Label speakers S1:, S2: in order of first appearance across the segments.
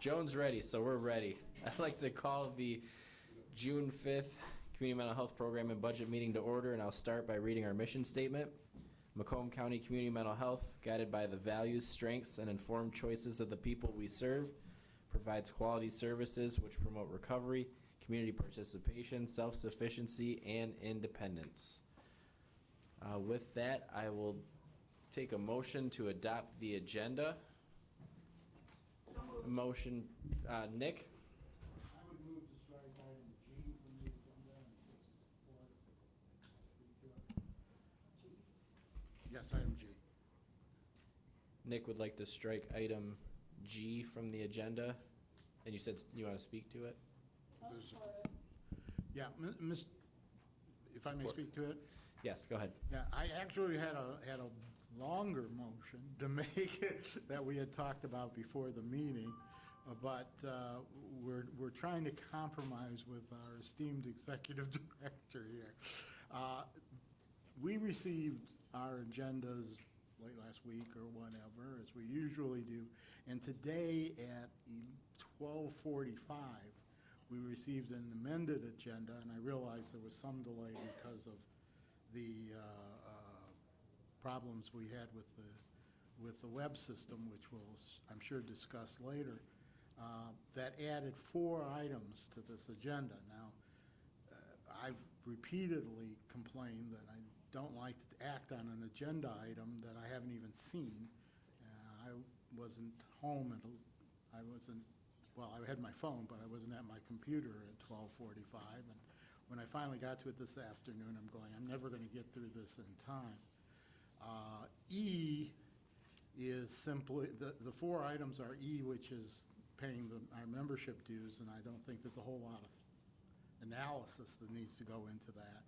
S1: Joan's ready, so we're ready. I'd like to call the June 5th Community Mental Health Program and Budget Meeting to order, and I'll start by reading our mission statement. Macomb County Community Mental Health, guided by the values, strengths, and informed choices of the people we serve, provides quality services which promote recovery, community participation, self-sufficiency, and independence. With that, I will take a motion to adopt the agenda. Motion, Nick?
S2: I would move to strike item G from the agenda and support. Yes, item G.
S1: Nick would like to strike item G from the agenda. And you said you want to speak to it?
S2: Yeah, if I may
S1: Support.
S2: speak to it?
S1: Yes, go ahead.
S2: Yeah, I actually had a longer motion to make it that we had talked about before the meeting, but we're trying to compromise with our esteemed executive director here. We received our agendas late last week or whatever, as we usually do, and today at 12:45, we received an amended agenda, and I realized there was some delay because of the problems we had with the web system, which we'll, I'm sure, discuss later, that added 4 items to this agenda. Now, I've repeatedly complained that I don't like to act on an agenda item that I haven't even seen. I wasn't home until, well, I had my phone, but I wasn't at my computer at 12:45, and when I finally got to it this afternoon, I'm going, I'm never going to get through this in time. E is simply, the 4 items are E, which is paying our membership dues, and I don't think there's a whole lot of analysis that needs to go into that.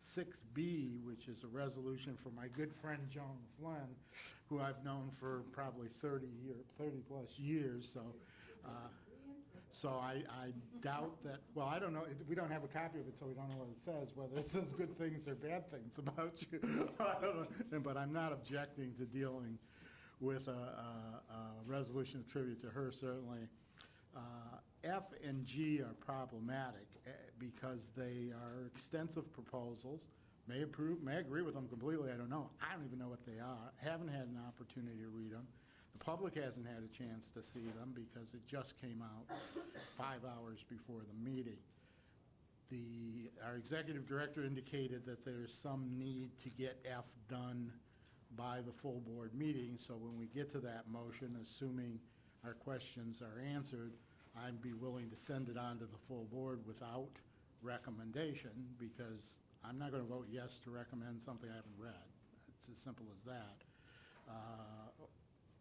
S2: 6B, which is a resolution for my good friend Joan Flynn, who I've known for probably 30 plus years, so I doubt that, well, I don't know, we don't have a copy of it, so we don't know what it says, whether it says good things or bad things about you. I don't know, but I'm not objecting to dealing with a resolution of tribute to her, certainly. F and G are problematic because they are extensive proposals. May agree with them completely, I don't know. I don't even know what they are. Haven't had an opportunity to read them. The public hasn't had a chance to see them because it just came out 5 hours before the meeting. Our executive director indicated that there's some need to get F done by the full board meeting, so when we get to that motion, assuming our questions are answered, I'd be willing to send it on to the full board without recommendation, because I'm not going to vote yes to recommend something I haven't read. It's as simple as that.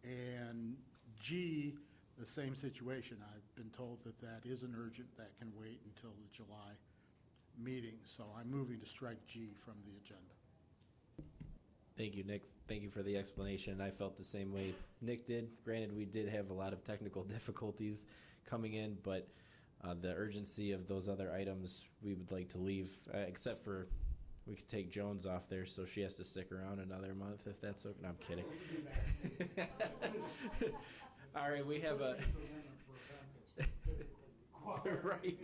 S2: And G, the same situation. I've been told that that isn't urgent, that can wait until the July meeting. So I'm moving to strike G from the agenda.
S1: Thank you, Nick. Thank you for the explanation. I felt the same way Nick did. Granted, we did have a lot of technical difficulties coming in, but the urgency of those other items we would like to leave, except for we could take Jones off there, so she has to stick around another month if that's okay. No, I'm kidding. All right, we have a right.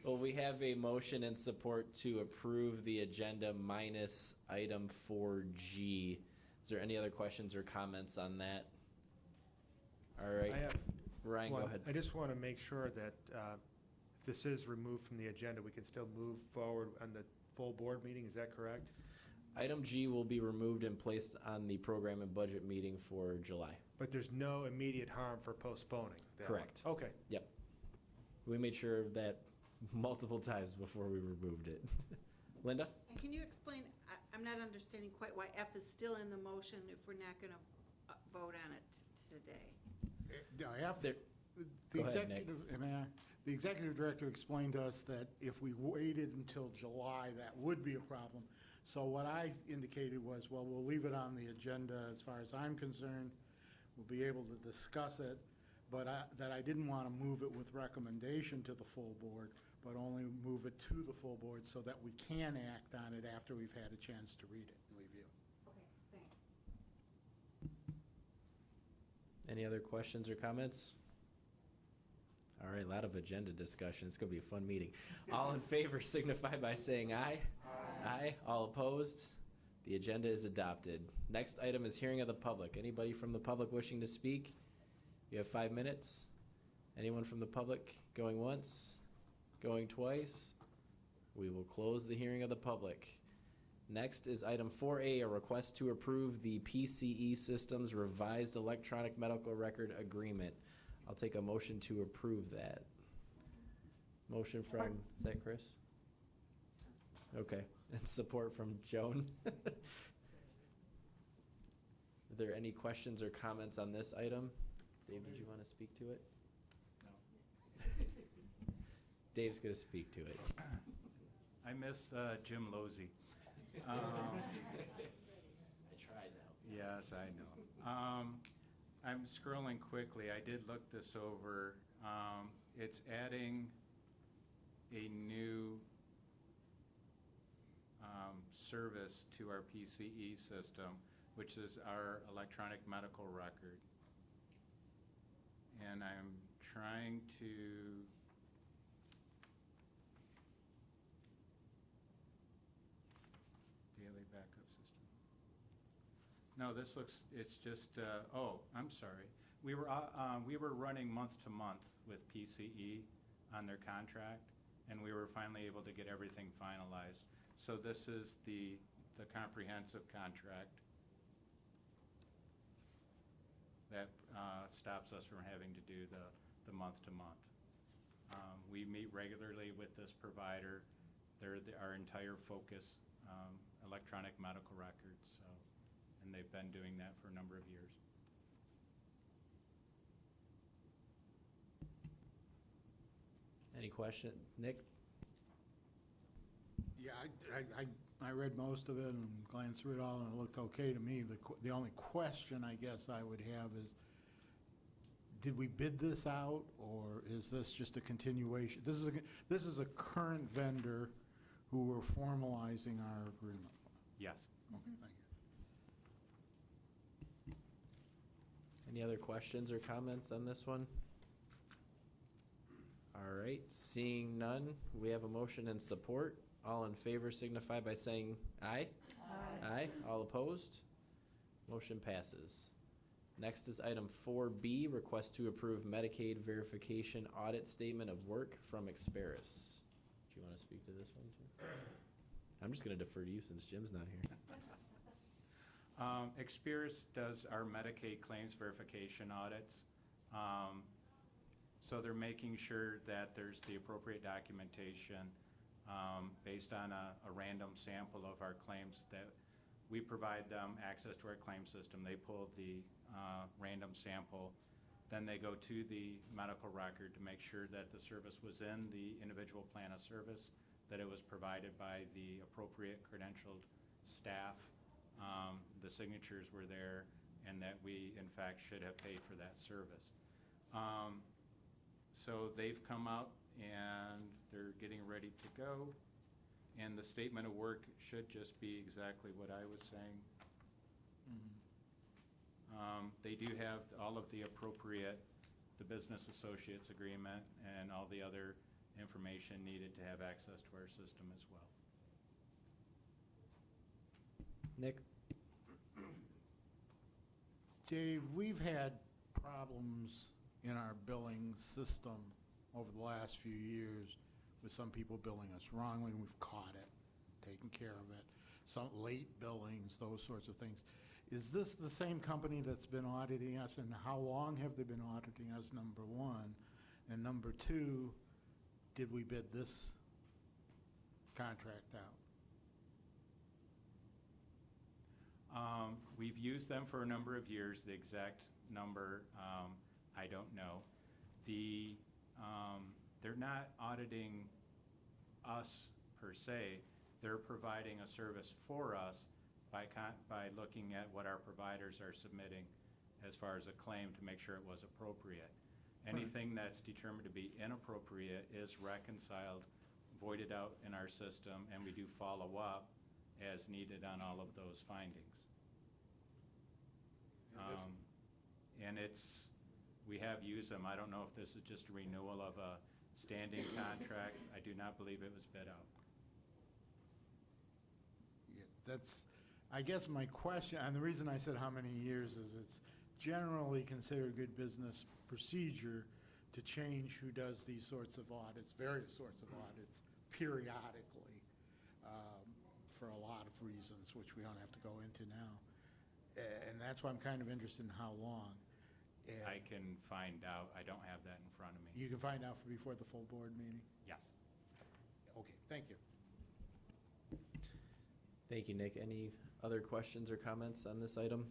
S1: Well, we have a motion and support to approve the agenda minus item 4G. Is there any other questions or comments on that? All right.
S3: I have
S1: Ryan,
S3: one.
S1: go ahead.
S3: I just want to make sure that if this is removed from the agenda, we can still move forward on the full board meeting. Is that correct?
S1: Item G will be removed and placed on the program and budget meeting for July.
S3: But there's no immediate harm for postponing that
S1: Correct.
S3: one. Okay.
S1: Yep. We made sure of that multiple times before we removed it. Linda?
S4: And can you explain, I'm not understanding quite why F is still in the motion if we're not going to vote on it today.
S2: F,
S1: There-
S2: the
S1: Go ahead, Nick.
S2: the executive director explained to us that if we waited until July, that would be a problem. So what I indicated was, well, we'll leave it on the agenda as far as I'm concerned. We'll be able to discuss it, but that I didn't want to move it with recommendation to the full board, but only move it to the full board so that we can act on it after we've had a chance to read it and review it.
S4: Okay, thanks.
S1: Any other questions or comments? All right, a lot of agenda discussion. It's gonna be a fun meeting. All in favor signify by saying aye. Aye. All opposed? The agenda is adopted. Next item is hearing of the public. Anybody from the public wishing to speak? You have 5 minutes. Anyone from the public going once? Going twice? We will close the hearing of the public. Next is item 4A, a request to approve the PCE Systems Revised Electronic Medical Record Agreement. I'll take a motion to approve that. Motion from, is that Chris? Okay, and support from Joan. Are there any questions or comments on this item? Dave, did you want to speak to it? No. Dave's going to speak to it.
S5: I miss Jim Losey.
S1: I tried to help you.
S5: Yes, I know. I'm scrolling quickly. I did look this over. It's adding a new service to our PCE system, which is our electronic medical record. And I'm trying to daily backup system. No, this looks, it's just, oh, I'm sorry. We were running month to month with PCE on their contract, and we were finally able to get everything finalized. So this is the comprehensive contract that stops us from having to do the month to month. We meet regularly with this provider. They're our entire focus, electronic medical records, so, and they've been doing that for a number of years.
S1: Any question? Nick?
S2: Yeah, I read most of it and glanced through it all, and it looked okay to me. The only question I guess I would have is, did we bid this out, or is this just a continuation? This is a current vendor who we're formalizing our agreement.
S5: Yes.
S2: Okay, thank you.
S1: Any other questions or comments on this one? All right, seeing none, we have a motion and support. All in favor signify by saying aye. Aye. Aye. All opposed? Motion passes. Next is item 4B, request to approve Medicaid verification audit statement of work from Experis. Do you want to speak to this one too? I'm just going to defer to you since Jim's not here.
S5: Experis does our Medicaid claims verification audits. So they're making sure that there's the appropriate documentation based on a random sample of our claims that we provide them access to our claim system. They pull the random sample, then they go to the medical record to make sure that the service was in the individual plan of service, that it was provided by the appropriate credentialed staff, the signatures were there, and that we in fact should have paid for that service. So they've come out and they're getting ready to go, and the statement of work should just be exactly what I was saying. They do have all of the appropriate, the business associates agreement and all the other information needed to have access to our system as well.
S1: Nick?
S2: Dave, we've had problems in our billing system over the last few years with some people billing us wrongly, and we've caught it, taken care of it. Some late billings, those sorts of things. Is this the same company that's been auditing us, and how long have they been auditing us, number one? And number two, did we bid this contract out?
S5: We've used them for a number of years. The exact number, I don't know. They're not auditing us per se. They're providing a service for us by looking at what our providers are submitting as far as a claim to make sure it was appropriate. Anything that's determined to be inappropriate is reconciled, voided out in our system, and we do follow up as needed on all of those findings. And we have used them. I don't know if this is just a renewal of a standing contract. I do not believe it was bid out.
S2: Yeah, that's, I guess my question, and the reason I said how many years is it's generally considered good business procedure to change who does these sorts of audits, various sorts of audits, periodically, for a lot of reasons, which we don't have to go into now. And that's why I'm kind of interested in how long. And
S5: I can find out. I don't have that in front of me.
S2: you can find out before the full board meeting?
S5: Yes.
S2: Okay, thank you.
S1: Thank you, Nick. Any other questions or comments on this item?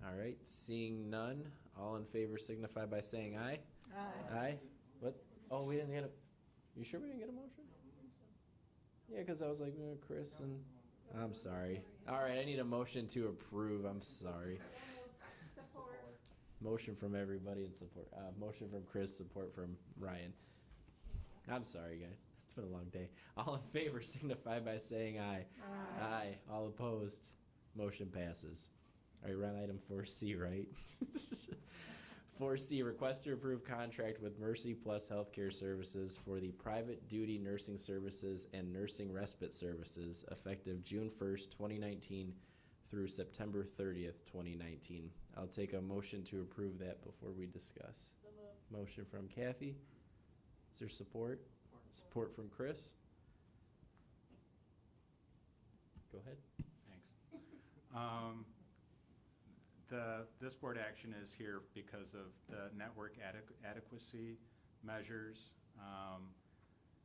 S1: All right, seeing none, all in favor signify by saying aye. Aye. What? Oh, we didn't get a, you sure we didn't get a motion? Yeah, because I was like, Chris and, I'm sorry. All right, I need a motion to approve, I'm sorry. Motion from everybody and support, motion from Chris, support from Ryan. I'm sorry, guys. It's been a long day. All in favor signify by saying aye. Aye. All opposed, motion passes. All right, we're on item 4C, right? 4C, request to approve contract with Mercy Plus Healthcare Services for the private duty nursing services and nursing respite services effective June 1st, 2019 through September 30th, 2019. I'll take a motion to approve that before we discuss. Motion from Kathy. Is there support? Support from Chris. Go ahead.
S5: Thanks. This board action is here because of the network adequacy measures.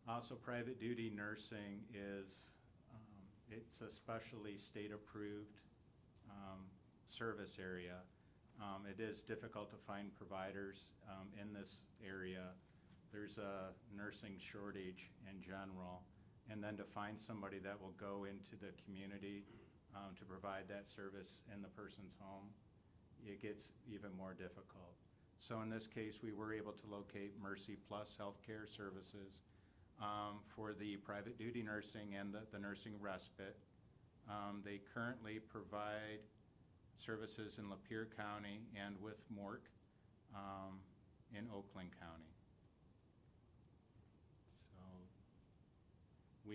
S5: Also, private duty nursing is, it's a specially state-approved service area. It is difficult to find providers in this area. There's a nursing shortage in general. And then to find somebody that will go into the community to provide that service in the person's home, it gets even more difficult. So in this case, we were able to locate Mercy Plus Healthcare Services for the private duty nursing and the nursing respite. They currently provide services in Lapeer County and with Mork in Oakland County. So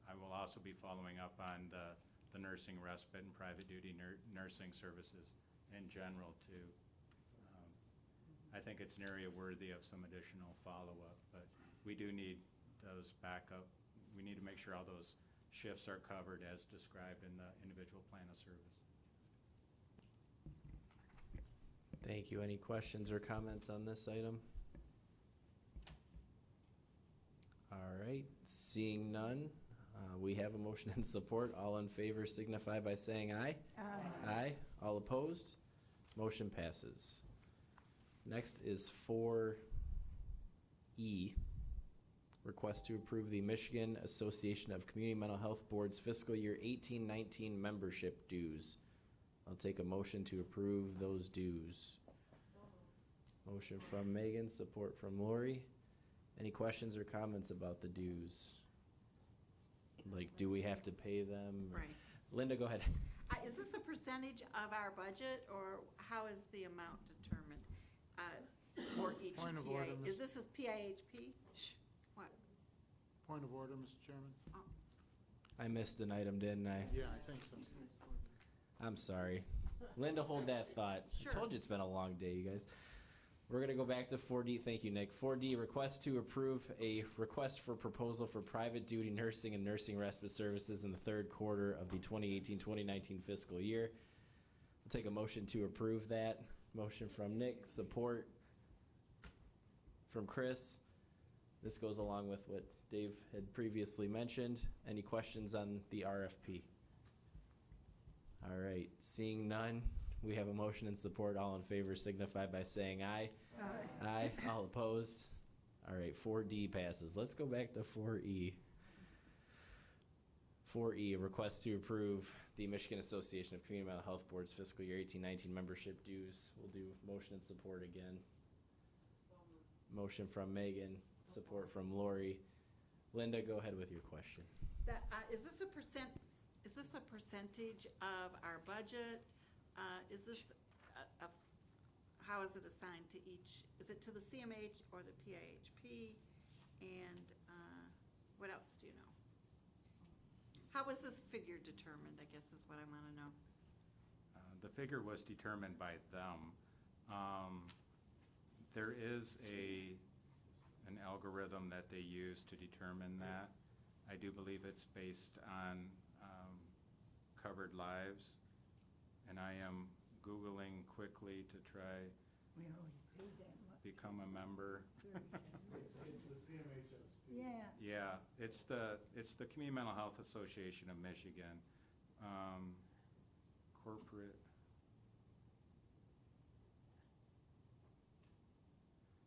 S5: I will also be following up on the nursing respite and private duty nursing services in general too. I think it's an area worthy of some additional follow-up, but we do need those backup. We need to make sure all those shifts are covered as described in the individual plan of service.
S1: Thank you. Any questions or comments on this item? All right, seeing none, we have a motion and support. All in favor signify by saying aye.
S6: Aye.
S1: Aye. All opposed? Motion passes. Next is 4E. Request to approve the Michigan Association of Community Mental Health Boards fiscal year 18-19 membership dues. I'll take a motion to approve those dues. Motion from Megan, support from Lori. Any questions or comments about the dues? Like, do we have to pay them?
S4: Right.
S1: Linda, go ahead.
S4: Is this a percentage of our budget, or how is the amount determined for each
S2: Point of
S4: PA?
S2: order,
S4: Is this PIHP? What?
S2: Point of order, Mr. Chairman?
S1: I missed an item, didn't I?
S2: Yeah, I think so.
S1: I'm sorry. Linda, hold that thought.
S4: Sure.
S1: I told you it's been a long day, you guys. We're going to go back to 4D. Thank you, Nick. 4D, request to approve a request for proposal for private duty nursing and nursing respite services in the third quarter of the 2018-2019 fiscal year. I'll take a motion to approve that. Motion from Nick, support from Chris. This goes along with what Dave had previously mentioned. Any questions on the RFP? All right, seeing none, we have a motion and support. All in favor signify by saying aye.
S6: Aye.
S1: Aye. All opposed? All right, 4D passes. Let's go back to 4E. 4E, request to approve the Michigan Association of Community Mental Health Boards fiscal year 18-19 membership dues. We'll do motion and support again. Motion from Megan, support from Lori. Linda, go ahead with your question.
S4: Is this a percentage of our budget, Is this, how is it assigned to each? Is it to the CMH or the PIHP? And what else do you know? How was this figure determined, I guess is what I want to know.
S5: The figure was determined by them. There is an algorithm that they use to determine that. I do believe it's based on covered lives, and I am Googling quickly to try
S6: We already paid that much.
S5: become a member.
S2: It's the CMHS.
S6: Yeah.
S5: Yeah, it's the Community Mental Health Association of Michigan. Corporate.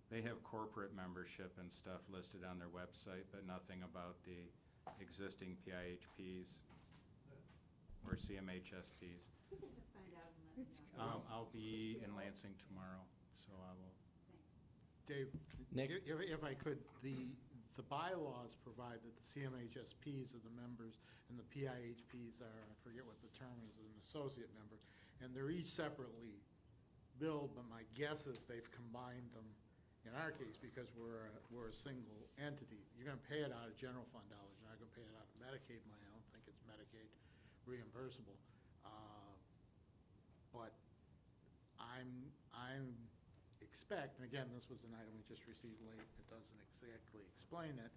S5: They have corporate membership and stuff listed on their website, but nothing about the existing PIHPs or CMHSPs.
S4: You can just find out and let me
S6: It's
S4: know.
S5: I'll be in Lansing tomorrow, so I will.
S2: Dave,
S1: Nick?
S2: if I could, the bylaws provide that the CMHSPs are the members and the PIHPs are, I forget what the term is, an associate member. And they're each separately billed, but my guess is they've combined them in our case because we're a single entity. You're gonna pay it out of general fund dollars, you're not gonna pay it out of Medicaid money. I don't think it's Medicaid reimbursable. But I'm expect, and again, this was an item we just received late, it doesn't exactly explain it,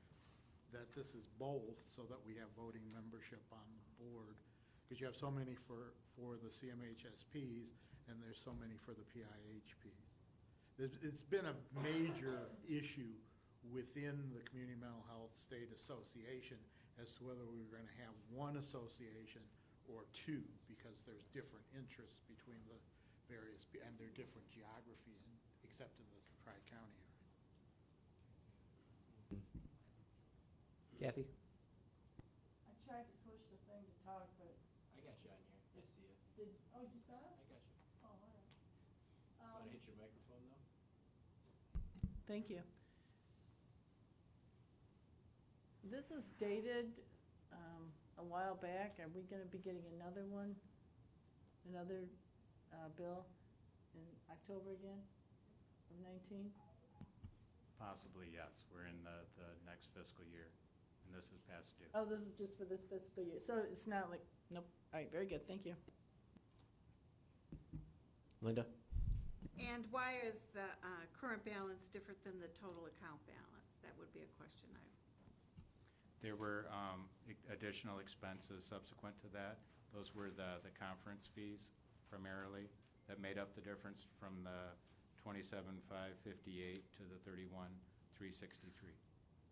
S2: that this is both, so that we have voting membership on the board, because you have so many for the CMHSPs, and there's so many for the PIHPs. It's been a major issue within the Community Mental Health State Association as to whether we were gonna have one association or two, because there's different interests between the various, and they're different geography, except in the Tri-County area.
S1: Kathy?
S6: I tried to push the thing to talk, but
S1: I got you on here. I see it.
S6: oh, you saw it?
S1: I got you.
S6: Oh, all right.
S1: Want to hit your microphone though?
S6: Thank you. This is dated a while back. Are we going to be getting another one? Another bill in October again of 19?
S5: Possibly, yes. We're in the next fiscal year, and this is past due.
S6: Oh, this is just for this fiscal year. So it's not like, nope. All right, very good. Thank you.
S1: Linda?
S4: And why is the current balance different than the total account balance? That would be a question I,
S5: There were additional expenses subsequent to that. Those were the conference fees primarily that made up the difference from the 27,558 to the 31,363.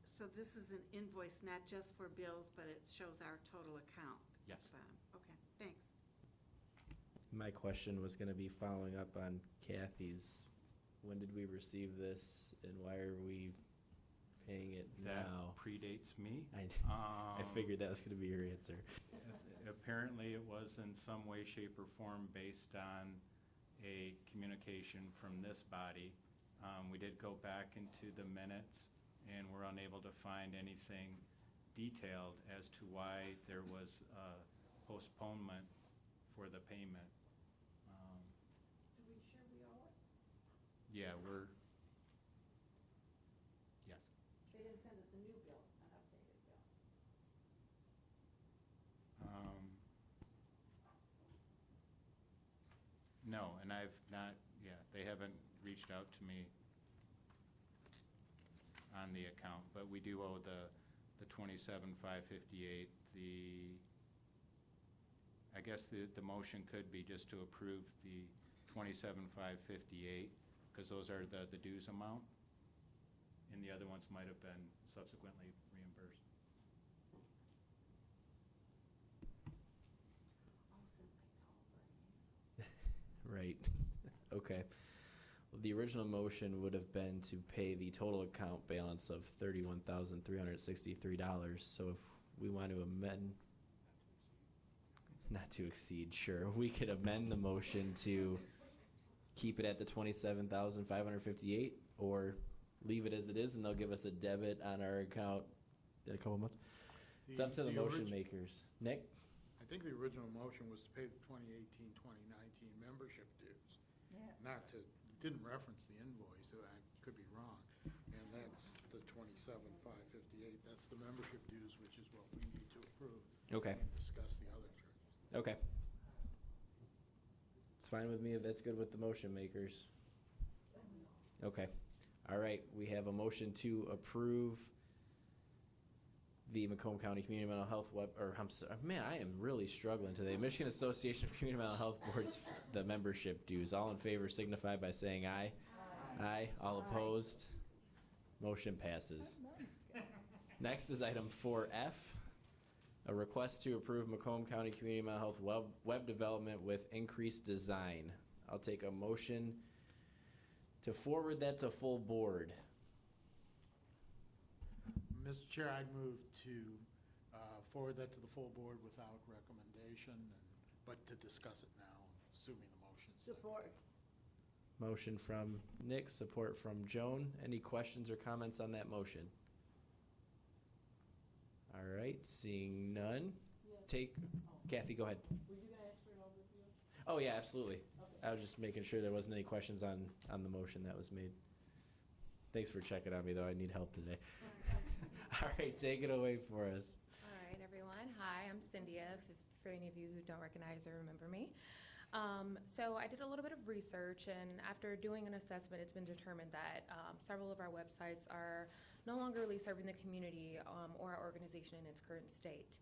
S4: so this is an invoice not just for bills, but it shows our total account? at
S5: Yes.
S4: the bottom. Okay, thanks.
S1: My question was going to be following up on Kathy's. When did we receive this and why are we paying it
S5: That
S1: now?
S5: predates me.
S1: I figured that was going to be your answer.
S5: Apparently, it was in some way, shape, or form based on a communication from this body. We did go back into the minutes and were unable to find anything detailed as to why there was a postponement for the payment.
S6: Are we sure we owe it?
S5: Yeah, yes.
S4: They didn't send us a new bill, an updated bill.
S5: No, and I've not, they haven't reached out to me on the account, but we do owe the 27,558. I guess the motion could be just to approve the 27,558, because those are the dues amount, and the other ones might have been subsequently reimbursed.
S4: Oh, since I told her.
S1: Right. Okay. Well, the original motion would have been to pay the total account balance of $31,363. So if we want to amend, not to exceed, sure, we could amend the motion to keep it at the 27,558 or leave it as it is and they'll give us a debit on our account in a couple months. It's up to the motion makers. Nick?
S2: I think the original motion was to pay the 2018, 2019 membership dues.
S6: Yeah.
S2: Not to, didn't reference the invoice, so I could be wrong. And that's the 27,558, that's the membership dues, which is what we need to approve.
S1: Okay.
S2: And discuss the other charges.
S1: Okay. It's fine with me if that's good with the motion makers. Okay. All right, we have a motion to approve the Macomb County Community Mental Health man, I am really struggling today. Michigan Association of Community Mental Health Boards, the membership dues. All in favor signify by saying aye. Aye. All opposed? Motion passes. Next is item 4F, a request to approve Macomb County Community Mental Health web development with increased design. I'll take a motion to forward that to full board.
S2: Mr. Chair, I'd move to forward that to the full board without recommendation, but to discuss it now, assuming the motion's seconded.
S6: Support.
S1: Motion from Nick, support from Joan. Any questions or comments on that motion? All right, seeing none. Kathy, go ahead.
S6: Were you gonna ask for an overview?
S1: Oh, yeah, absolutely.
S6: Okay.
S1: I was just making sure there wasn't any questions on the motion that was made. Thanks for checking on me, though. I need help today. All right, take it away for us.
S7: All right, everyone. Hi, I'm Cynthia, for any of you who don't recognize or remember me. So I did a little bit of research, and after doing an assessment, it's been determined that several of our websites are no longer really serving the community or our organization in its current state.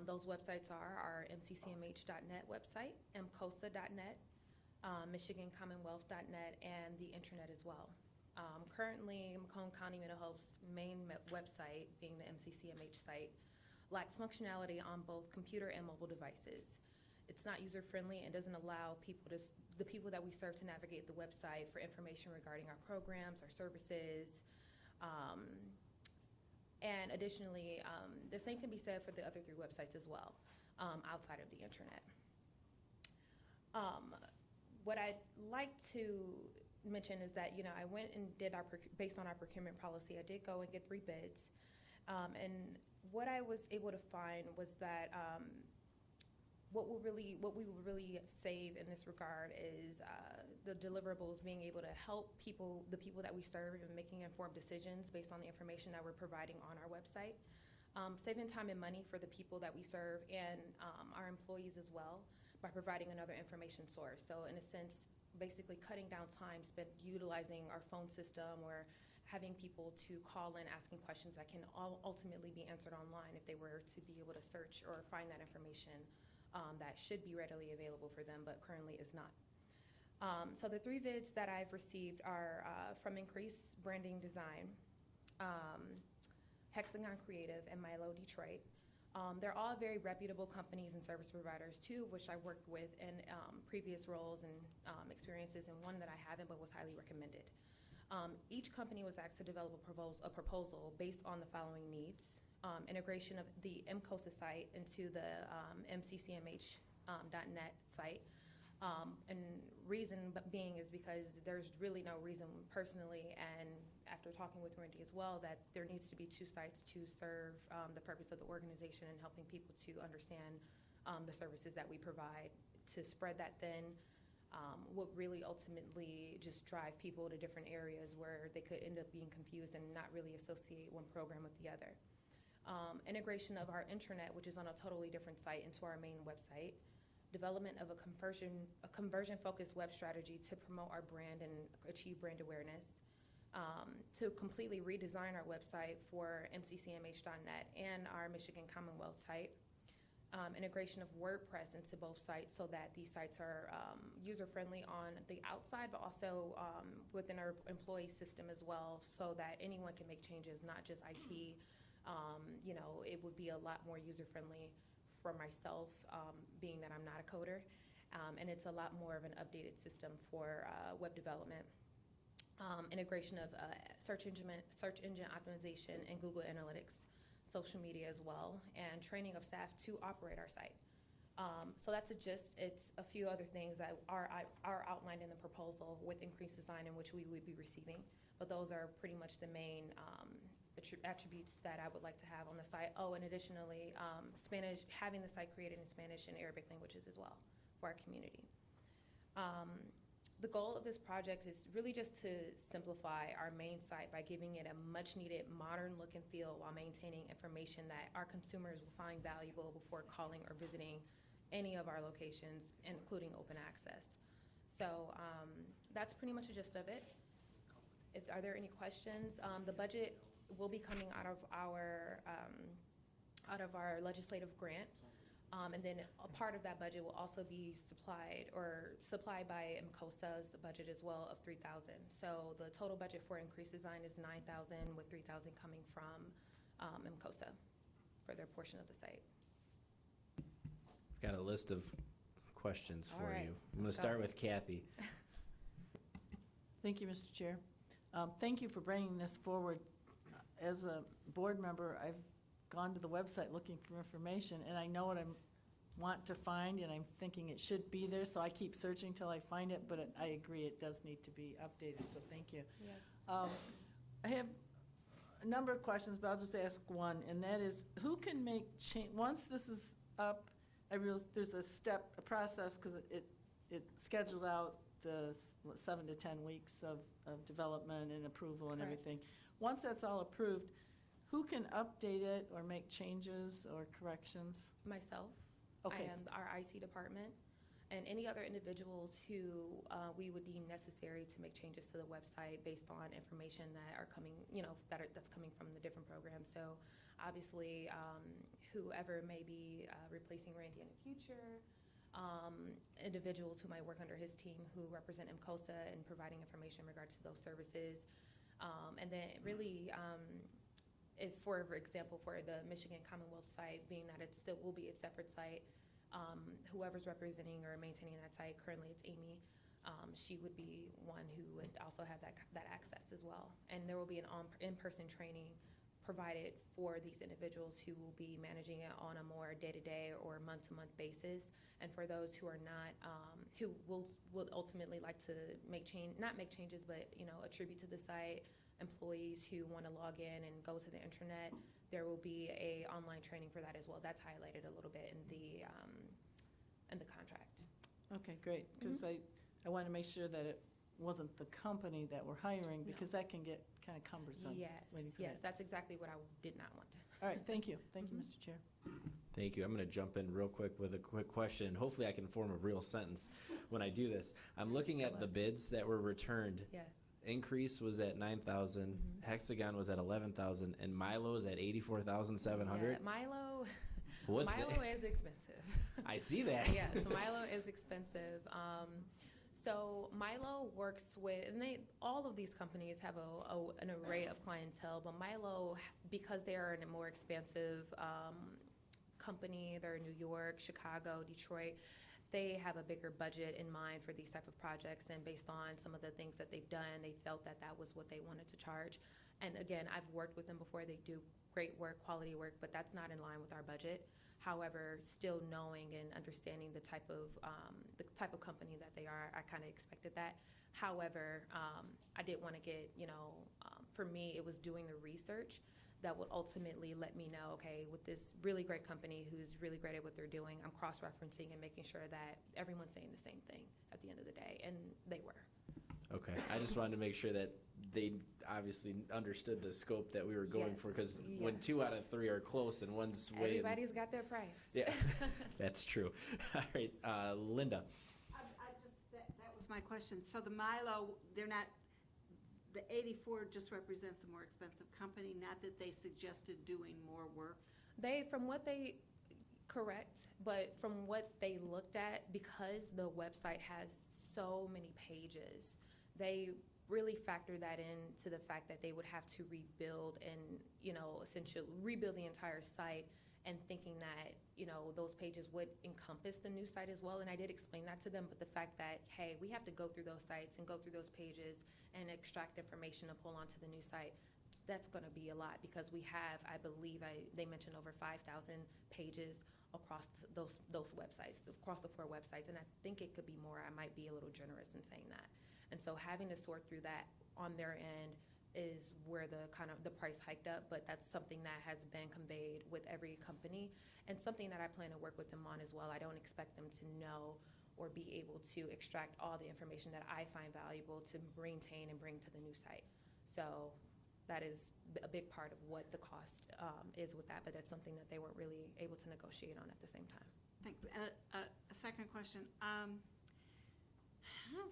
S7: Those websites are our mccmh.net website, mcosa.net, michigancommonwealth.net, and the intranet as well. Currently, Macomb County Mental Health's main website, being the MCCMH site, lacks functionality on both computer and mobile devices. It's not user-friendly and doesn't allow the people that we serve to navigate the website for information regarding our programs, our services. And additionally, the same can be said for the other 3 websites as well, outside of the intranet. What I'd like to mention is that, I went and did based on our procurement policy, I did go and get 3 bids. And what I was able to find was that what we will really save in this regard is the deliverables being able to help the people that we serve in making informed decisions based on the information that we're providing on our website. Saving time and money for the people that we serve and our employees as well by providing another information source. So in a sense, basically cutting down time spent utilizing our phone system or having people to call in asking questions that can ultimately be answered online if they were to be able to search or find that information that should be readily available for them but currently is not. So the 3 bids that I've received are from Increase Branding Design, Hexagon Creative, and Milo Detroit. They're all very reputable companies and service providers, 2 of which I worked with in previous roles and experiences, and 1 that I haven't but was highly recommended. Each company was asked to develop a proposal based on the following needs: integration of the MCOSA site into the mccmh.net site. And reason being is because there's really no reason personally, and after talking with Randy as well, that there needs to be 2 sites to serve the purpose of the organization and helping people to understand the services that we provide. To spread that thin would really ultimately just drive people to different areas where they could end up being confused and not really associate one program with the other. Integration of our intranet, which is on a totally different site, into our main website. Development of a conversion-focused web strategy to promote our brand and achieve brand awareness. To completely redesign our website for mccmh.net and our Michigan Commonwealth site. Integration of WordPress into both sites so that these sites are user-friendly on the outside, but also within our employee system as well, so that anyone can make changes, not just IT. It would be a lot more user-friendly for myself, being that I'm not a coder, and it's a lot more of an updated system for web development. Integration of search engine optimization and Google Analytics, social media as well, and training of staff to operate our site. So that's a gist. It's a few other things that are outlined in the proposal with increased design, in which we would be receiving, but those are pretty much the main attributes that I would like to have on the site. Oh, and additionally, Spanish, having the site created in Spanish and Arabic languages as well for our community. The goal of this project is really just to simplify our main site by giving it a much-needed modern look and feel while maintaining information that our consumers will find valuable before calling or visiting any of our locations, including open access. So that's pretty much the gist of it. Are there any questions? The budget will be coming out of our legislative grant. And then a part of that budget will also be supplied by MCOSA's budget as well of $3,000. So the total budget for Increased Design is $9,000, with $3,000 coming from MCOSA for their portion of the site.
S1: I've got a list of questions
S7: All
S1: for
S7: right,
S1: you. I'm going to
S7: let's
S1: start
S7: go.
S1: with Kathy.
S6: Thank you, Mr. Chair. Thank you for bringing this forward. As a board member, I've gone to the website looking for information, and I know what I want to find, and I'm thinking it should be there, so I keep searching till I find it, but I agree, it does need to be updated, so thank you.
S7: Yeah.
S6: I have a number of questions, but I'll just ask one, and that is, who can make once this is up, I realize there's a process, because it scheduled out the 7 to 10 weeks of development and approval and
S7: Correct.
S6: everything. Once that's all approved, who can update it or make changes or corrections?
S7: Myself.
S6: Okay.
S7: I am our IT department, and any other individuals who we would deem necessary to make changes to the website based on information that are coming, that's coming from the different programs. So obviously, whoever may be replacing Randy in the future, individuals who might work under his team who represent MCOSA and providing information in regards to those services. And then really, if, for example, for the Michigan Commonwealth site, being that it still will be a separate site, whoever's representing or maintaining that site, currently it's Amy, she would be one who would also have that access as well. And there will be an in-person training provided for these individuals who will be managing it on a more day-to-day or month-to-month basis. And for those who are not, who will ultimately like to not make changes, but attribute to the site, employees who want to log in and go to the intranet, there will be a online training for that as well. That's highlighted a little bit in the contract.
S6: Okay, great, because I want to make sure that it wasn't the company that we're hiring, because that can get kind of cumbersome. waiting for
S7: Yes,
S6: that.
S7: that's exactly what I did not want.
S6: All right, thank you. Thank you, Mr. Chair.
S1: Thank you. I'm going to jump in real quick with a quick question. Hopefully I can form a real sentence when I do this. I'm looking at the bids that were returned.
S7: Yeah.
S1: Increase was at 9,000, Hexagon was at 11,000, and Milo's at 84,700.
S7: Yeah, Milo is expensive.
S1: I see that.
S7: Yes, Milo is expensive. So Milo works with, and all of these companies have an array of clientele, but Milo, because they are in a more expansive company, they're in New York, Chicago, Detroit, they have a bigger budget in mind for these type of projects, and based on some of the things that they've done, they felt that was what they wanted to charge. And again, I've worked with them before. They do great work, quality work, but that's not in line with our budget. However, still knowing and understanding the type of company that they are, I kind of expected that. However, I did want to get, for me, it was doing the research that would ultimately let me know, okay, with this really great company who's really great at what they're doing, I'm cross-referencing and making sure that everyone's saying the same thing at the end of the day, and they were.
S1: Okay, I just wanted to make sure that they obviously understood the scope that we were going for, because when 2 out of 3 are close and one's way.
S7: Everybody's got their price.
S1: Yeah, that's true. All right, Linda.
S4: That was my question. So the Milo, the 84 just represents a more expensive company, not that they suggested doing more work?
S7: Correct, but from what they looked at, because the website has so many pages, they really factor that into the fact that they would have to rebuild and, essentially rebuild the entire site, and thinking that, those pages would encompass the new site as well. And I did explain that to them, but the fact that, hey, we have to go through those sites and go through those pages and extract information to pull onto the new site, that's going to be a lot, because we have, I believe, they mentioned over 5,000 pages across those websites, across the 4 websites, and I think it could be more. I might be a little generous in saying that. And so having to sort through that on their end is where the price hiked up, but that's something that has been conveyed with every company, and something that I plan to work with them on as well. I don't expect them to know or be able to extract all the information that I find valuable to maintain and bring to the new site. So that is a big part of what the cost is with that, but that's something that they weren't really able to negotiate on at the same time.
S4: Thank you. And a second question. I'm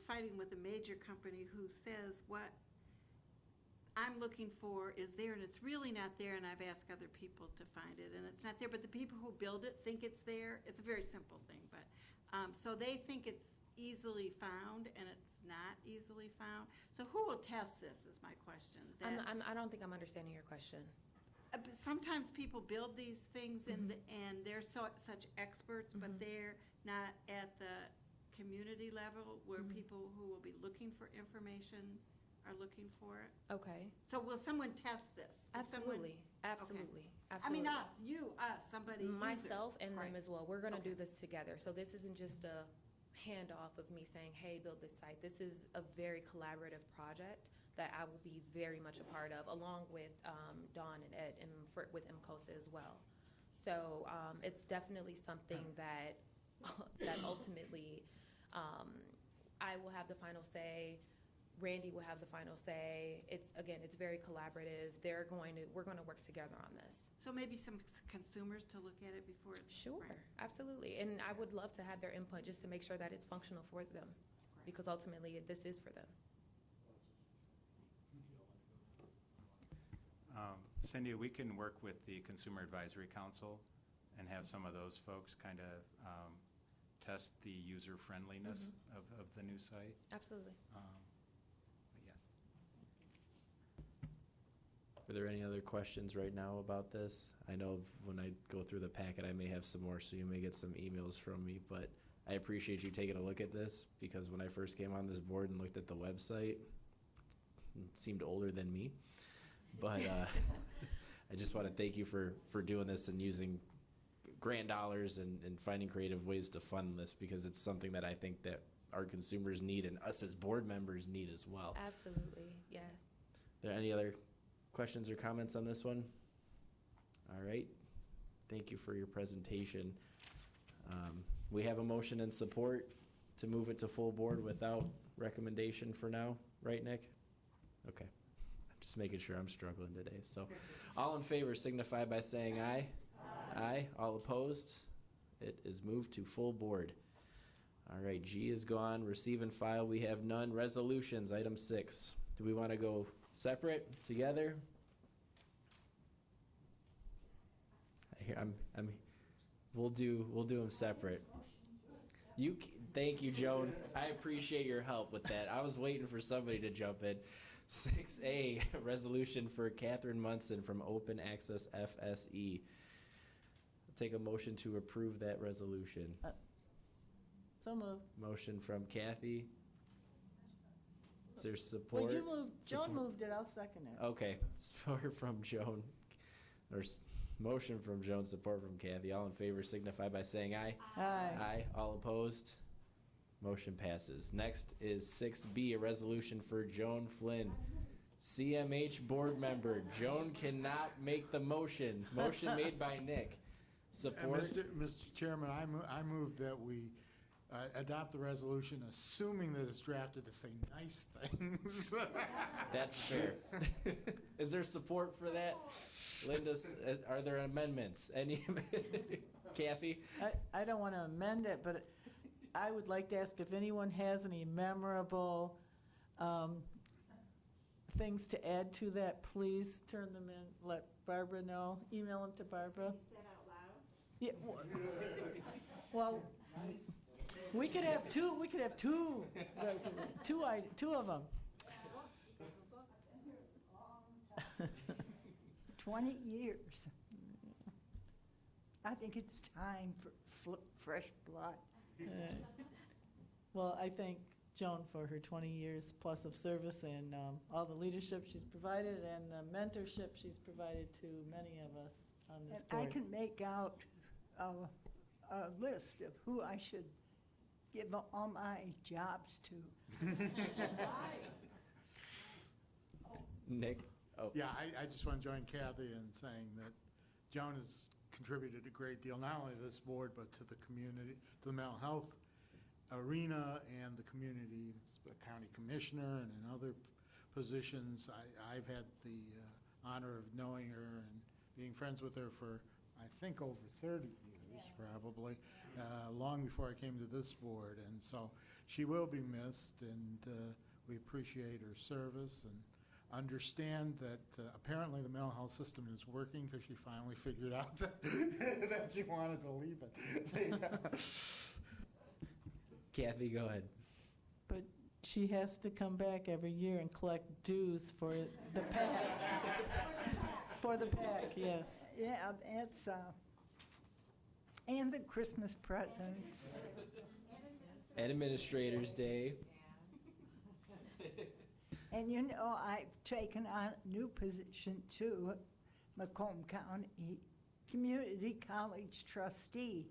S4: fighting with a major company who says what I'm looking for is there and it's really not there, and I've asked other people to find it and it's not there, but the people who build it think it's there. It's a very simple thing, but, so they think it's easily found and it's not easily found. So who will test this is my question. That-
S7: I don't think I'm understanding your question.
S4: But sometimes people build these things and they're such experts, but they're not at the community level where people who will be looking for information are looking for it.
S7: Okay.
S4: So will someone test this? Will someone-
S7: Absolutely, absolutely,
S4: I mean,
S7: absolutely.
S4: not you, us, somebody, users.
S7: Myself and them
S4: Right.
S7: as well. We're gonna do
S4: Okay.
S7: this together. So this isn't just a handoff of me saying, hey, build this site. This is a very collaborative project that I will be very much a part of, along with Dawn and Ed and with MCOSA as well. So it's definitely something that that ultimately I will have the final say. Randy will have the final say. It's very collaborative. We're going to work together on this.
S4: So maybe some consumers to look at it before it's.
S7: Sure,
S4: Right.
S7: absolutely. And I would love to have their input just to make sure that it's functional for them, because ultimately this is for them.
S5: Cindy, we can work with the Consumer Advisory Council and have some of those folks kind of test the user friendliness of the new site.
S7: Absolutely.
S5: But yes.
S1: Are there any other questions right now about this? I know when I go through the packet, I may have some more, so you may get some emails from me, but I appreciate you taking a look at this, because when I first came on this board and looked at the website, it seemed older than me. But I just want to thank you for doing this and using grant dollars and finding creative ways to fund this, because it's something that I think that our consumers need and us as board members need as well.
S7: Absolutely, yeah.
S1: Are there any other questions or comments on this one? All right. Thank you for your presentation. We have a motion and support to move it to full board without recommendation for now, right, Nick? Okay. I'm just making sure I'm struggling today. So all in favor signify by saying aye. Aye. All opposed? It is moved to full board. All right, G is gone. Receive and file, we have none. Resolutions, item 6. Do we want to go separate, together? We'll do them separate. Thank you, Joan. I appreciate your help with that. I was waiting for somebody to jump in. 6A, resolution for Catherine Munson from Open Access FSE. I'll take a motion to approve that resolution.
S6: So moved.
S1: Motion from Kathy. Is there support?
S6: Well, you moved, Joan
S1: Support.
S6: moved it, I'll second it.
S1: Okay, support from Joan, or motion from Joan, support from Kathy. All in favor signify by saying aye.
S6: Aye.
S1: Aye. All opposed? Motion passes. Next is 6B, a resolution for Joan Flynn, CMH board member. Joan cannot make the motion. Motion made by Nick. Support?
S2: Mr. Chairman, I move that we adopt the resolution, assuming that it's drafted to say nice things.
S1: That's fair. Is there support for that? Linda, are there amendments? Any, Kathy?
S6: I don't want to amend it, but I would like to ask if anyone has any memorable things to add to that, please turn them in, let Barbara know, email them to Barbara. Yeah, well, we could have two of them.
S8: 20 years. I think it's time for fresh blood.
S6: Well, I thank Joan for her 20 years plus of service and all the leadership she's provided and the mentorship she's provided to many of us on this
S8: And I
S6: board.
S8: can make out a list of who I should give all my jobs to.
S1: Nick? Oh,
S2: Yeah, I just want to join Kathy in saying that Joan has contributed a great deal, not only to this board, but to the community, to the mental health arena and the community, the county commissioner and in other positions. I've had the honor of knowing her and being friends with her for, I think, over 30 years, probably, long before I came to this board. And so she will be missed, and we appreciate her service and understand that apparently the mental health system is working because she finally figured out that, that she wanted to leave it.
S1: Kathy, go ahead.
S6: But she has to come back every year and collect dues for the PAC. For the PAC, yes.
S8: Yeah, it's, and the Christmas presents.
S1: And Administrators Day.
S8: And you know, I've taken on a new position too, Macomb County Community College trustee.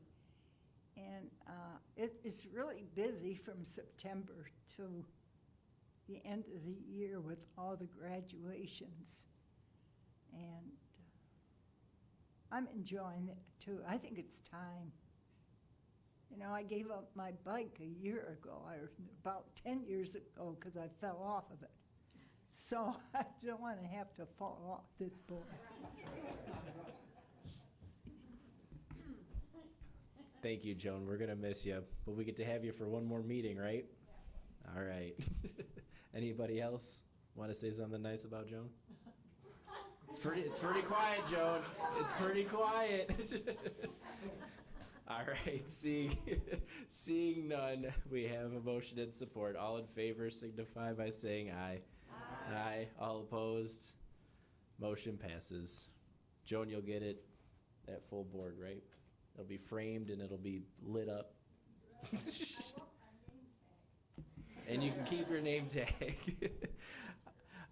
S8: And it is really busy from September to the end of the year with all the graduations. And I'm enjoying it too. I think it's time. You know, I gave up my bike a year ago, or about 10 years ago, because I fell off of it. So I don't want to have to fall off this board.
S1: Thank you, Joan. We're gonna miss you, but we get to have you for one more meeting, right? All right. Anybody else want to say something nice about Joan? It's pretty quiet, Joan. It's pretty quiet. All right, seeing none, we have a motion and support. All in favor signify by saying aye. Aye. All opposed? Motion passes. Joan, you'll get it at full board, right? It'll be framed and it'll be lit up. And you can keep your name tag.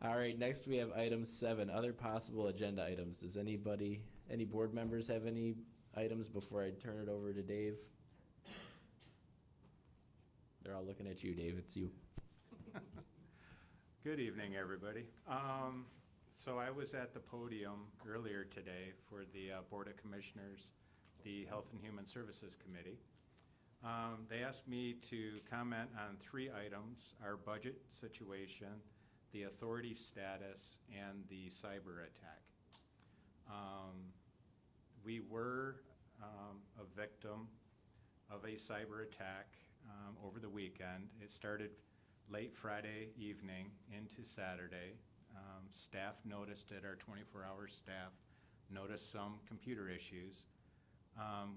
S1: All right, next we have item 7, other possible agenda items. Does any board members have any items before I turn it over to Dave? They're all looking at you, Dave. It's you.
S5: Good evening, everybody. So I was at the podium earlier today for the Board of Commissioners, the Health and Human Services Committee. They asked me to comment on 3 items: our budget situation, the authority status, and the cyber attack. We were a victim of a cyber attack over the weekend. It started late Friday evening into Saturday. Staff noticed it, our 24-hour staff noticed some computer issues.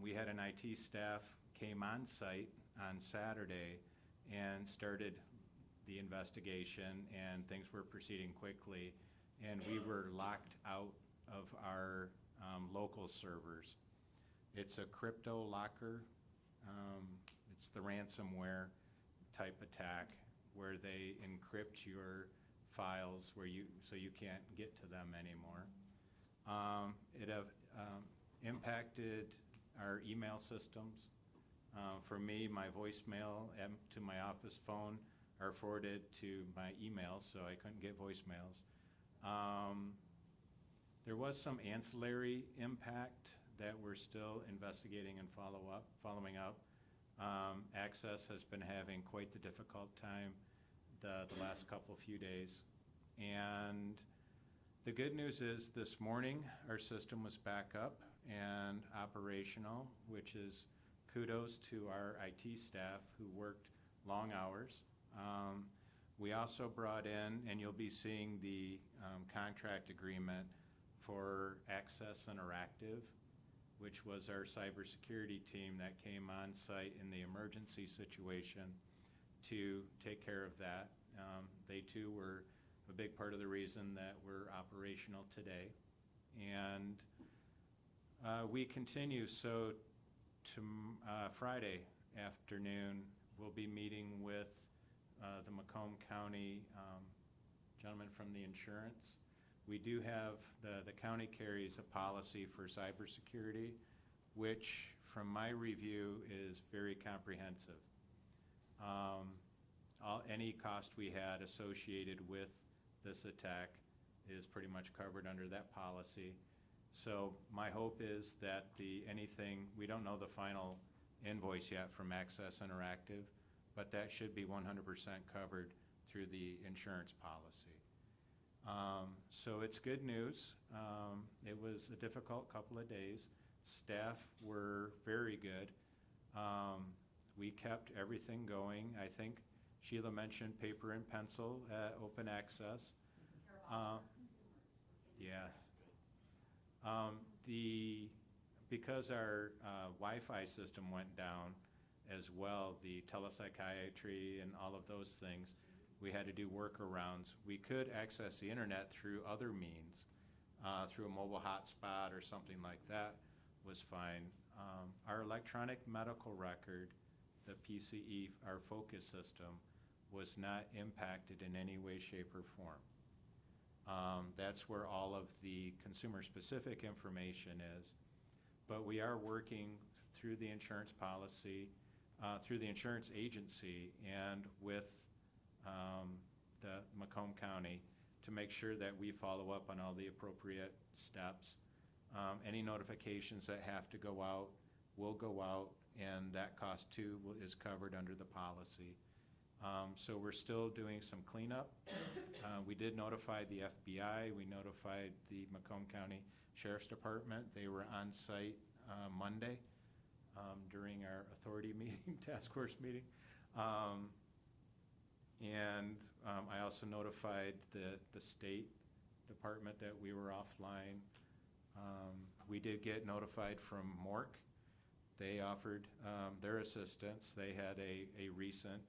S5: We had an IT staff came on site on Saturday and started the investigation, and things were proceeding quickly, and we were locked out of our local servers. It's a crypto locker. It's the ransomware type attack where they encrypt your files so you can't get to them anymore. It have impacted our email systems. For me, my voicemail to my office phone are forwarded to my email, so I couldn't get voicemails. There was some ancillary impact that we're still investigating and following up. Access has been having quite the difficult time the last few days. And the good news is this morning our system was back up and operational, which is kudos to our IT staff who worked long hours. We also brought in, and you'll be seeing the contract agreement for Access Interactive, which was our cybersecurity team that came on site in the emergency situation to take care of that. They too were a big part of the reason that we're operational today. And we continue, so Friday afternoon, we'll be meeting with the Macomb County gentleman from the insurance. We do have, the county carries a policy for cybersecurity, which from my review is very comprehensive. Any cost we had associated with this attack is pretty much covered under that policy. So my hope is that we don't know the final invoice yet from Access Interactive, but that should be 100% covered through the insurance policy. So it's good news. It was a difficult couple of days. Staff were very good. We kept everything going. I think Sheila mentioned paper and pencil at open access. Yes. Because our Wi-Fi system went down as well, the telepsychiatry and all of those things, we had to do workarounds. We could access the internet through other means, through a mobile hotspot or something like that was fine. Our electronic medical record, the PCE, our focus system, was not impacted in any way, shape, or form. That's where all of the consumer-specific information is. But we are working through the insurance policy, through the insurance agency, and with the Macomb County to make sure that we follow up on all the appropriate steps. Any notifications that have to go out will go out, and that cost too is covered under the policy. So we're still doing some cleanup. We did notify the FBI. We notified the Macomb County Sheriff's Department. They were on site Monday during our authority meeting, task force meeting. And I also notified the State Department that we were offline. We did get notified from MORC. They offered their assistance. They had a recent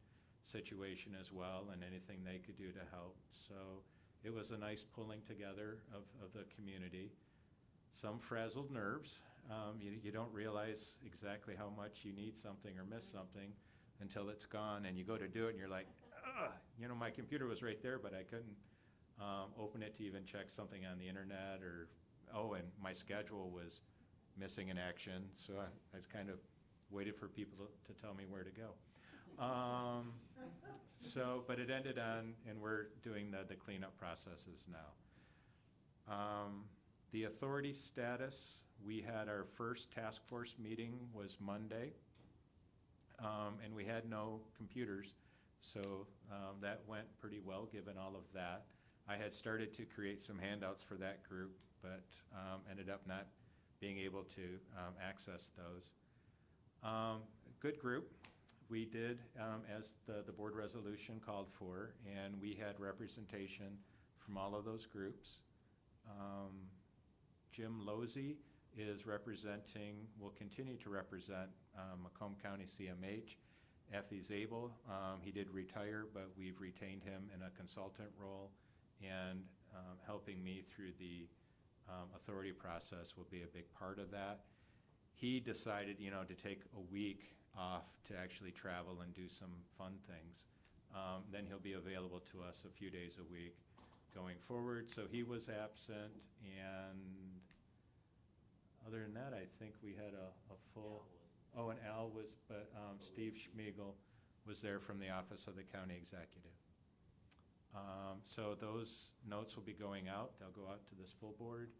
S5: situation as well, and anything they could do to help. So it was a nice pulling together of the community. Some frazzled nerves. You don't realize exactly how much you need something or miss something until it's gone, and you go to do it and you're like, ugh, my computer was right there, but I couldn't open it to even check something on the internet, or and my schedule was missing in action, so I was kind of waited for people to tell me where to go. But it ended on, and we're doing the cleanup processes now. The authority status, we had our first task force meeting was Monday, and we had no computers, so that went pretty well given all of that. I had started to create some handouts for that group, but ended up not being able to access those. Good group. We did, as the board resolution called for, and we had representation from all of those groups. Jim Losey is representing, will continue to represent Macomb County CMH. Effie Zabel, he did retire, but we've retained him in a consultant role, and helping me through the authority process will be a big part of that. He decided, to take a week off to actually travel and do some fun things. Then he'll be available to us a few days a week going forward. So he was absent, and other than that, I think we had a full. And Al was, but Steve Schmiegel was there from the Office of the County Executive. So those notes will be going out. They'll go out to this full board.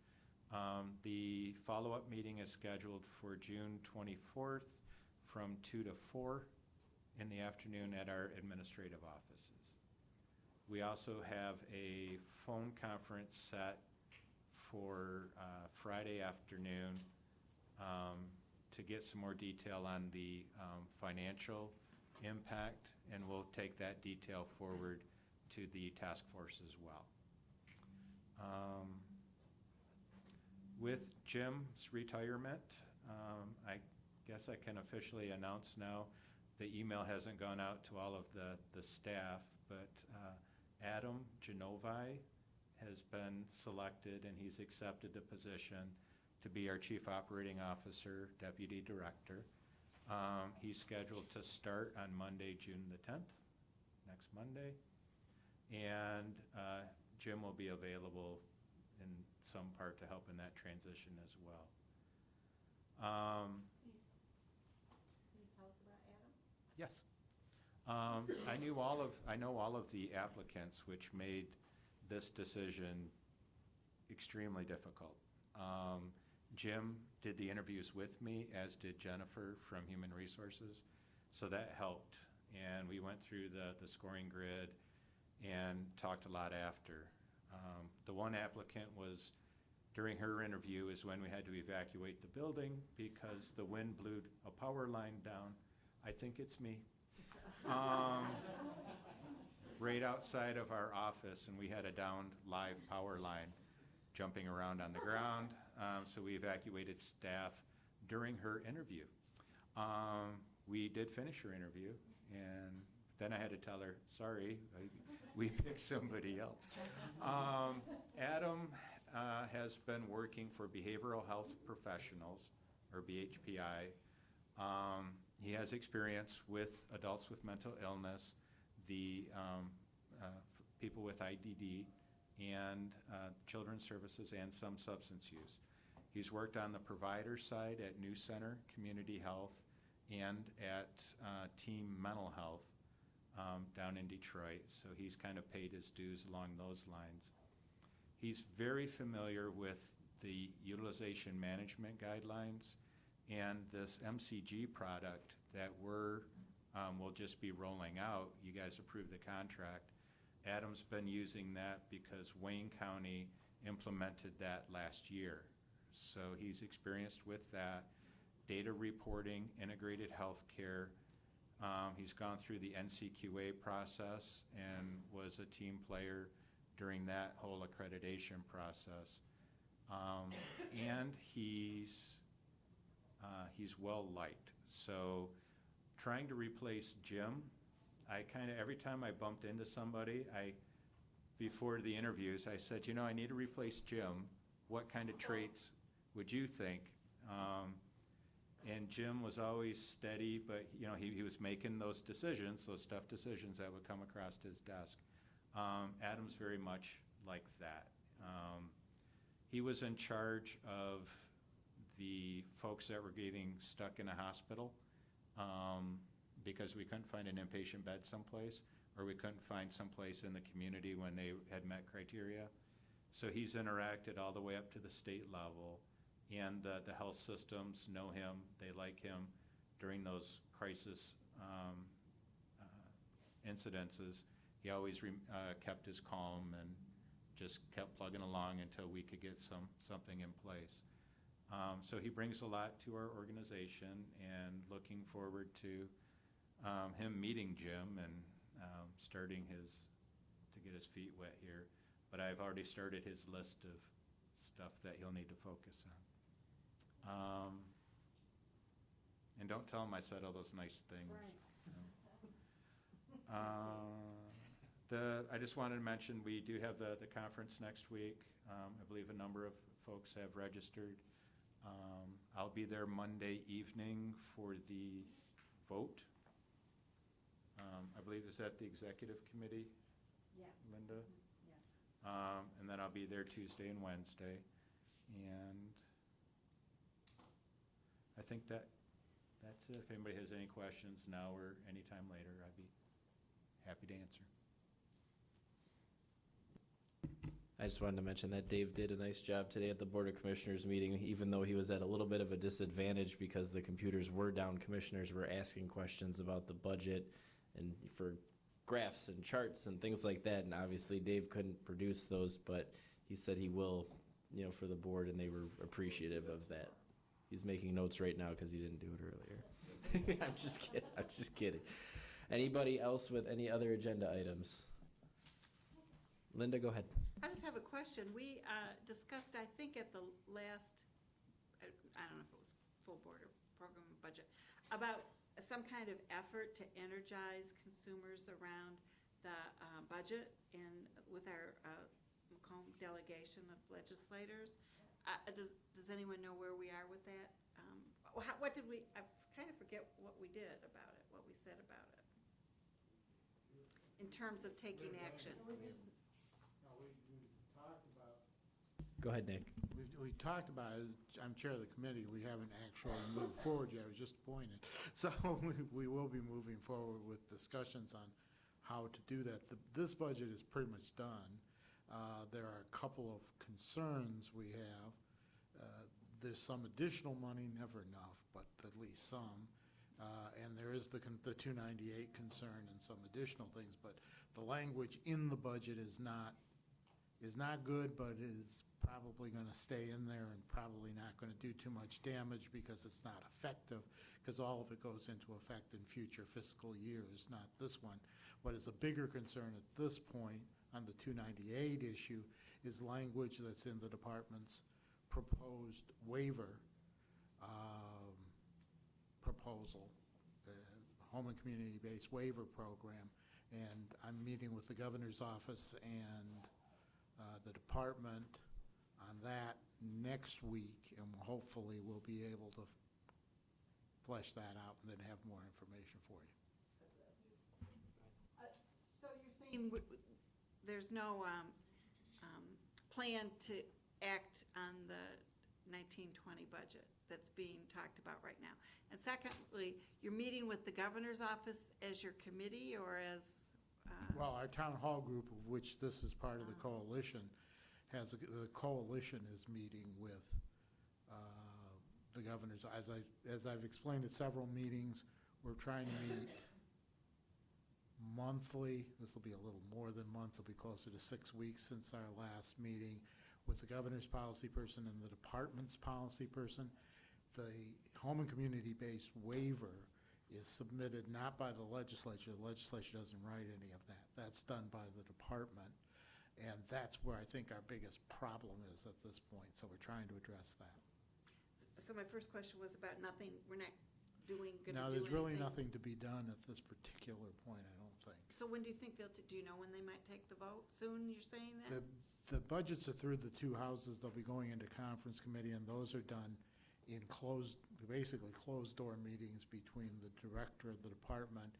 S5: The follow-up meeting is scheduled for June 24th from 2 to 4 in the afternoon at our administrative offices. We also have a phone conference set for Friday afternoon to get some more detail on the financial impact, and we'll take that detail forward to the task force as well. With Jim's retirement, I guess I can officially announce now, the email hasn't gone out to all of the staff, but Adam Genovi has been selected, and he's accepted the position to be our Chief Operating Officer, Deputy Director. He's scheduled to start on Monday, June the 10th, next Monday. And Jim will be available in some part to help in that transition as well.
S6: Can you tell us about Adam?
S5: Yes. I know all of the applicants, which made this decision extremely difficult. Jim did the interviews with me, as did Jennifer from Human Resources, so that helped. and we went through the scoring grid and talked a lot after. The one applicant was, during her interview is when we had to evacuate the building because the wind blew a power line down. I think it's me. Right outside of our office, and we had a downed live power line jumping around on the ground. So we evacuated staff during her interview. We did finish her interview, and then I had to tell her, sorry, we picked somebody else. Adam has been working for Behavioral Health Professionals, or BHPI. He has experience with adults with mental illness, the people with IDD, and children's services, and some substance use. He's worked on the provider side at New Center Community Health and at Team Mental Health down in Detroit, so he's kind of paid his dues along those lines. He's very familiar with the utilization management guidelines and this MCG product that will just be rolling out. You guys approved the contract. Adam's been using that because Wayne County implemented that last year. So he's experienced with that. Data reporting, integrated healthcare. He's gone through the NCQA process and was a team player during that whole accreditation process. And he's well-liked. So trying to replace Jim, I kind of, every time I bumped into somebody, before the interviews, I said, I need to replace Jim. What kind of traits would you think? And Jim was always steady, but he was making those decisions, those tough decisions that would come across his desk. Adam's very much like that. He was in charge of the folks that were getting stuck in a hospital because we couldn't find an inpatient bed someplace, or we couldn't find someplace in the community when they had met criteria. So he's interacted all the way up to the state level, and the health systems know him, they like him. During those crisis incidences, he always kept his calm and just kept plugging along until we could get something in place. So he brings a lot to our organization, and looking forward to him meeting Jim and starting to get his feet wet here. But I've already started his list of stuff that he'll need to focus on. And don't tell him I said all those nice things. I just wanted to mention, we do have the conference next week. I believe a number of folks have registered. I'll be there Monday evening for the vote. I believe is that the executive committee?
S6: Yeah.
S5: Linda?
S6: Yeah.
S5: And then I'll be there Tuesday and Wednesday. And I think that's it. If anybody has any questions now or anytime later, I'd be happy to answer.
S1: I just wanted to mention that Dave did a nice job today at the Board of Commissioners meeting, even though he was at a little bit of a disadvantage because the computers were down. Commissioners were asking questions about the budget and for graphs and charts and things like that, and obviously Dave couldn't produce those, but he said he will, for the board, and they were appreciative of that. He's making notes right now because he didn't do it earlier. I'm just kidding. Anybody else with any other agenda items? Linda, go ahead.
S4: I just have a question. We discussed, I think, at the last, I don't know if it was full board or program budget, about some kind of effort to energize consumers around the budget and with our Macomb delegation of legislators. Does anyone know where we are with that? What did we, I kind of forget what we did about it, what we said about it, in terms of taking action.
S2: No, we talked about.
S1: Go ahead, Nick.
S2: We talked about it. I'm chair of the committee. We haven't actually moved forward yet. I was just appointed. So we will be moving forward with discussions on how to do that. This budget is pretty much done. There are a couple of concerns we have. There's some additional money, never enough, but at least some. And there is the 298 concern and some additional things, but the language in the budget is not good, but is probably going to stay in there and probably not going to do too much damage because it's not effective, because all of it goes into effect in future fiscal years, not this one. What is a bigger concern at this point on the 298 issue is language that's in the department's proposed waiver proposal, home and community-based waiver program. And I'm meeting with the governor's office and the department on that next week, and hopefully we'll be able to flesh that out and then have more information for you.
S4: So you're saying there's no plan to act on the 1920 budget that's being talked about right now? And secondly, you're meeting with the governor's office as your committee or as?
S2: Well, our town hall group, of which this is part of the coalition, the coalition is meeting with the governors. As I've explained at several meetings, we're trying to meet monthly. This will be a little more than month. It'll be closer to 6 weeks since our last meeting with the governor's policy person and the department's policy person. The home and community-based waiver is submitted not by the legislature. The legislature doesn't write any of that. That's done by the department. And that's where I think our biggest problem is at this point. So we're trying to address that.
S4: So my first question was about nothing, we're not gonna do anything.
S2: Now, there's really nothing to be done at this particular point, I don't think.
S4: So when do you think do you know when they might take the vote? Soon, you're saying that?
S2: The budgets are through the two houses. They'll be going into conference committee, and those are done in basically closed-door meetings between the director of the department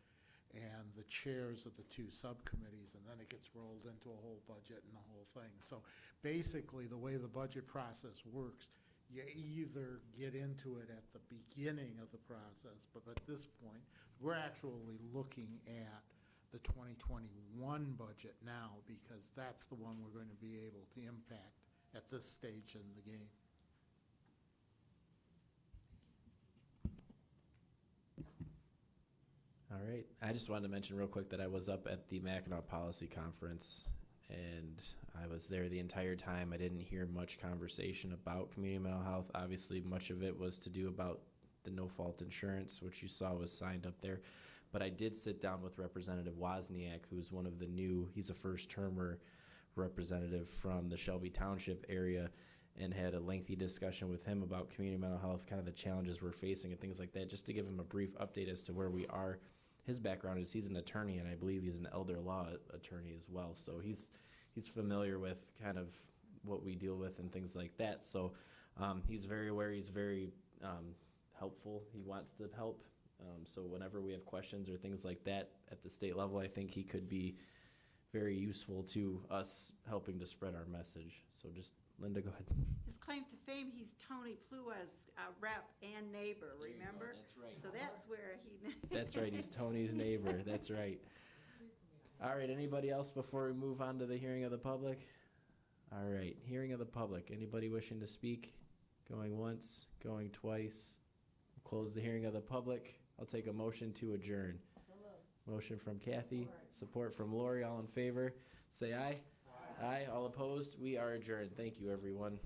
S2: and the chairs of the two subcommittees, and then it gets rolled into a whole budget and the whole thing. So basically, the way the budget process works, you either get into it at the beginning of the process, but at this point, we're actually looking at the 2021 budget now, because that's the one we're going to be able to impact at this stage in the game.
S1: All right. I just wanted to mention real quick that I was up at the Mackinac Policy Conference, and I was there the entire time. I didn't hear much conversation about community mental health. Obviously, much of it was to do about the no-fault insurance, which you saw was signed up there. But I did sit down with Representative Wozniak, who's one of the he's a first-termer representative from the Shelby Township area, and had a lengthy discussion with him about community mental health, kind of the challenges we're facing and things like that, just to give him a brief update as to where we are. His background is he's an attorney, and I believe he's an elder law attorney as well. So he's familiar with kind of what we deal with and things like that. So he's very aware. He's very helpful. He wants to help. So whenever we have questions or things like that at the state level, I think he could be very useful to us helping to spread our message. So just, Linda, go ahead.
S4: His claim to fame, he's Tony Plua's rep and neighbor, remember?
S1: That's right.
S4: So that's where he.
S1: That's right. He's Tony's neighbor. That's right. All right. Anybody else before we move on to the hearing of the public? All right. Hearing of the public. Anybody wishing to speak? Going once, going twice. We'll close the hearing of the public. I'll take a motion to adjourn. Motion from Kathy, support from Lori. All in favor, say aye. Aye. All opposed? We are adjourned. Thank you, everyone.